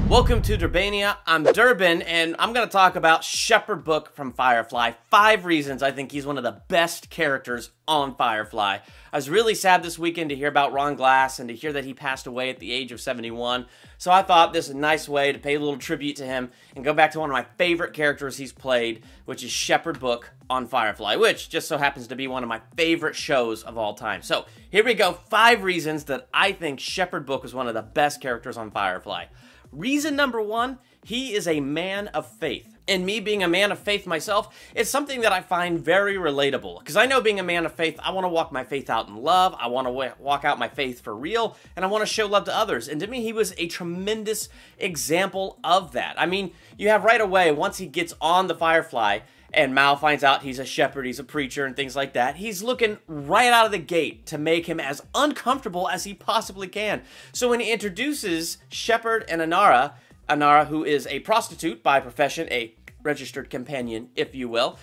Welcome to Durbania. I'm Durbin, and I'm going to talk about Shepherd Book from Firefly. 5 reasons I think he's one of the best characters on Firefly. I was really sad this weekend to hear about Ron Glass and to hear that he passed away at the age of 71. So I thought this was a nice way to pay a little tribute to him and go back to one of my favorite characters he's played, which is Shepherd Book on Firefly, which just so happens to be one of my favorite shows of all time. So here we go. 5 reasons that I think Shepherd Book is one of the best characters on Firefly. Reason number 1, he is a man of faith. And me being a man of faith myself, it's something that I find very relatable. Because I know being a man of faith, I want to walk my faith out in love, I want to walk out my faith for real, and I want to show love to others. And to me, he was a tremendous example of that. I mean, you have right away, once he gets on the Firefly, and Mal finds out he's a shepherd, he's a preacher, and things like that, he's looking right out of the gate to make him as uncomfortable as he possibly can. So when he introduces Shepherd and Inara, who is a prostitute by profession, a registered companion, if you will,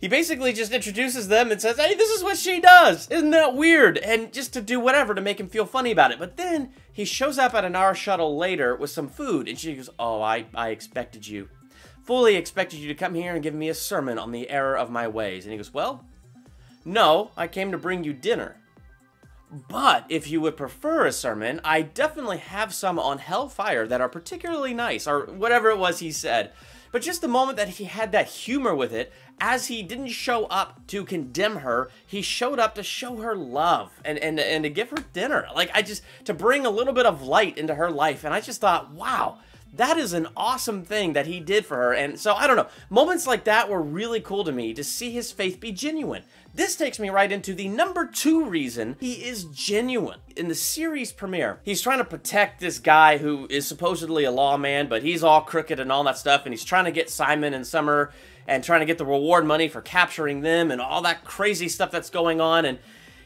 he basically just introduces them and says, hey, this is what she does. Isn't that weird? And just to do whatever to make him feel funny about it. But then he shows up at Inara shuttle later with some food, and she goes, oh, I expected you. Fully expected you to come here and give me a sermon on the error of my ways. And he goes, well, no, I came to bring you dinner. But if you would prefer a sermon, I definitely have some on hellfire that are particularly nice, or whatever it was he said. But just the moment that he had that humor with it, as he didn't show up to condemn her, he showed up to show her love and to give her dinner. Like, to bring a little bit of light into her life. And I just thought, wow, that is an awesome thing that he did for her. And so, I don't know, moments like that were really cool to me, to see his faith be genuine. This takes me right into the number 2 reason he is genuine. In the series premiere, he's trying to protect this guy who is supposedly a lawman, but he's all crooked and all that stuff, and he's trying to get Simon and Summer and trying to get the reward money for capturing them and all that crazy stuff that's going on. And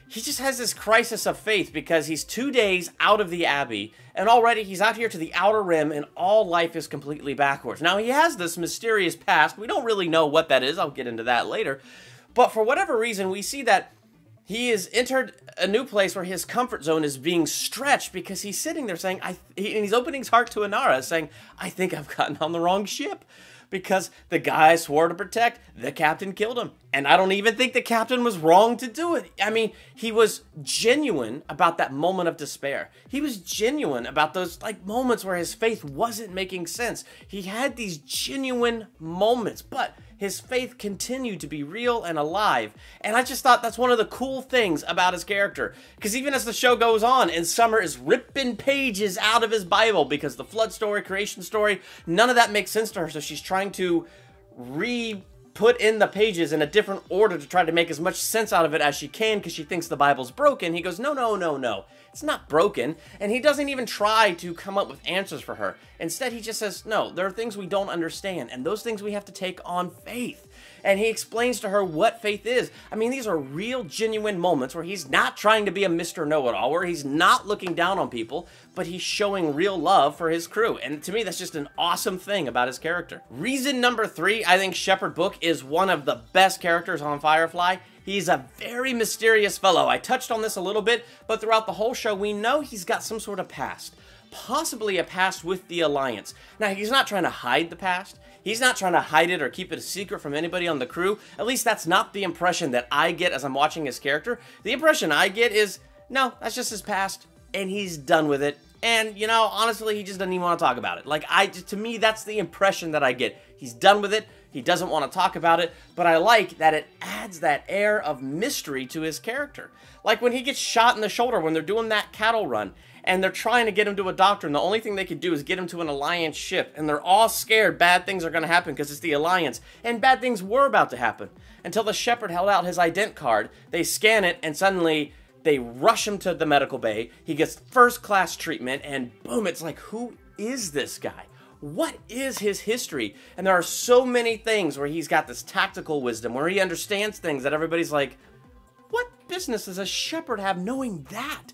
he just has this crisis of faith because he's 2 days out of the Abbey, and already he's out here to the Outer Rim, and all life is completely backwards. Now, he has this mysterious past. We don't really know what that is. I'll get into that later. But for whatever reason, we see that he has entered a new place where his comfort zone is being stretched because he's sitting there saying, and he's opening his heart to Inara, saying, I think I've gotten on the wrong ship. Because the guy I swore to protect, the captain killed him. And I don't even think the captain was wrong to do it. I mean, he was genuine about that moment of despair. He was genuine about those moments where his faith wasn't making sense. He had these genuine moments, but his faith continued to be real and alive. And I just thought that's one of the cool things about his character. Because even as the show goes on, and Summer is ripping pages out of his Bible because the flood story, creation story, none of that makes sense to her. So she's trying to put in the pages in a different order to try to make as much sense out of it as she can because she thinks the Bible's broken. He goes, no, no, no, no. It's not broken. And he doesn't even try to come up with answers for her. Instead, he just says, no, there are things we don't understand, and those things we have to take on faith. And he explains to her what faith is. I mean, these are real, genuine moments where he's not trying to be a Mr. Know-It-All, where he's not looking down on people, but he's showing real love for his crew. And to me, that's just an awesome thing about his character. Reason number 3, I think Shepherd Book is one of the best characters on Firefly. He's a very mysterious fellow. I touched on this a little bit, but throughout the whole show, we know he's got some sort of past. Possibly a past with the Alliance. Now, he's not trying to hide the past. He's not trying to hide it or keep it a secret from anybody on the crew. At least that's not the impression that I get as I'm watching his character. The impression I get is, no, that's just his past, and he's done with it. And, you know, honestly, he just doesn't even want to talk about it. To me, that's the impression that I get. He's done with it. He doesn't want to talk about it, but I like that it adds that air of mystery to his character. Like when he gets shot in the shoulder when they're doing that cattle run, and they're trying to get him to a doctor, and the only thing they could do is get him to an Alliance ship, and they're all scared bad things are going to happen because it's the Alliance, and bad things were about to happen. Until the shepherd held out his ident card, they scan it, and suddenly they rush him to the medical bay, he gets first-class treatment, and boom, it's like, who is this guy? What is his history? And there are so many things where he's got this tactical wisdom, where he understands things that everybody's like, what business does a shepherd have knowing that?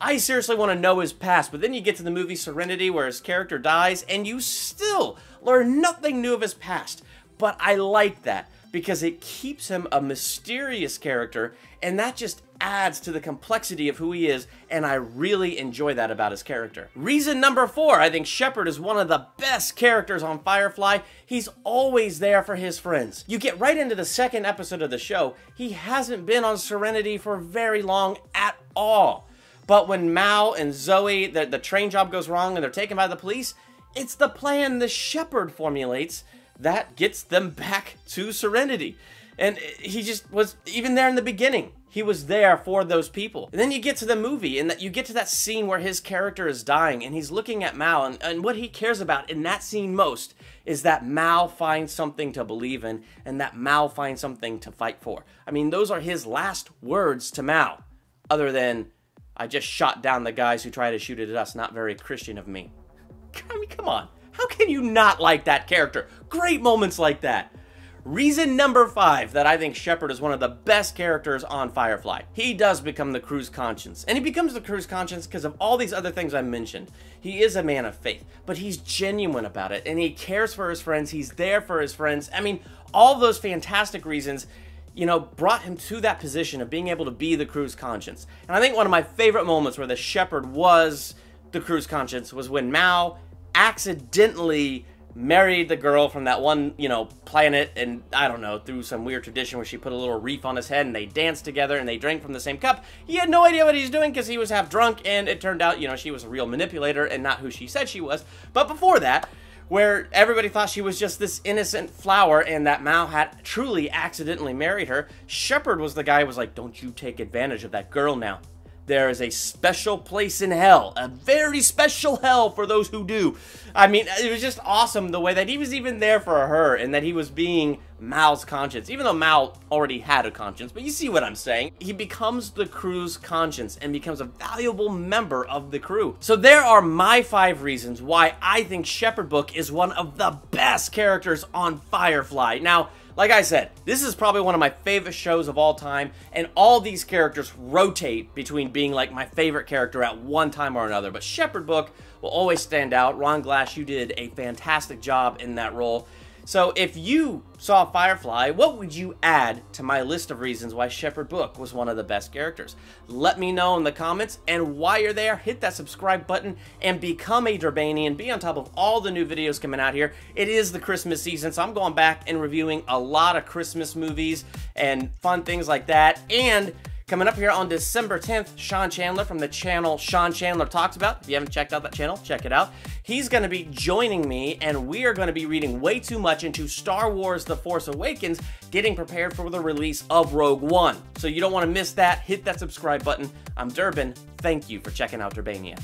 I seriously want to know his past, but then you get to the movie Serenity where his character dies, and you still learn nothing new of his past. But I like that, because it keeps him a mysterious character, and that just adds to the complexity of who he is, and I really enjoy that about his character. Reason number 4, I think Shepard is one of the best characters on Firefly. He's always there for his friends. You get right into the second episode of the show, he hasn't been on Serenity for very long at all. But when Mal and Zoe, the train job goes wrong and they're taken by the police, it's the plan the Shepard formulates that gets them back to Serenity. And he just was, even there in the beginning, he was there for those people. And then you get to the movie, and you get to that scene where his character is dying, and he's looking at Mal, and what he cares about in that scene most is that Mal finds something to believe in, and that Mal finds something to fight for. I mean, those are his last words to Mal, other than, I just shot down the guys who tried to shoot it at us. Not very Christian of me. I mean, come on. How can you not like that character? Great moments like that. Reason number 5 that I think Shepard is one of the best characters on Firefly. He does become the crew's conscience. And he becomes the crew's conscience because of all these other things I mentioned. He is a man of faith, but he's genuine about it. And he cares for his friends. He's there for his friends. I mean, all those fantastic reasons, you know, brought him to that position of being able to be the crew's conscience. And I think one of my favorite moments where the Shepard was the crew's conscience was when Mal accidentally married the girl from that one, you know, planet, and I don't know, through some weird tradition where she put a little wreath on his head and they danced together and they drank from the same cup. He had no idea what he's doing because he was half drunk, and it turned out, you know, she was a real manipulator and not who she said she was. But before that, where everybody thought she was just this innocent flower and that Mal had truly accidentally married her, Shepard was the guy who was like, don't you take advantage of that girl now. There is a special place in hell, a very special hell for those who do. I mean, it was just awesome the way that he was even there for her and that he was being Mal's conscience, even though Mal already had a conscience, but you see what I'm saying. He becomes the crew's conscience and becomes a valuable member of the crew. So there are my 5 reasons why I think Shepard Book is one of the best characters on Firefly. Now, like I said, this is probably one of my favorite shows of all time, and all these characters rotate between being like my favorite character at one time or another, but Shepard Book will always stand out. Ron Glass, you did a fantastic job in that role. So if you saw Firefly, what would you add to my list of reasons why Shepard Book was one of the best characters? Let me know in the comments, and while you're there, hit that subscribe button and become a Durbanian. Be on top of all the new videos coming out here. It is the Christmas season, so I'm going back and reviewing a lot of Christmas movies and fun things like that. And coming up here on December 10th, Sean Chandler from the channel Sean Chandler Talks About. If you haven't checked out that channel, check it out. He's going to be joining me, and we are going to be reading way too much into Star Wars The Force Awakens, getting prepared for the release of Rogue One. So you don't want to miss that. Hit that subscribe button. I'm Durbin. Thank you for checking out Durbania.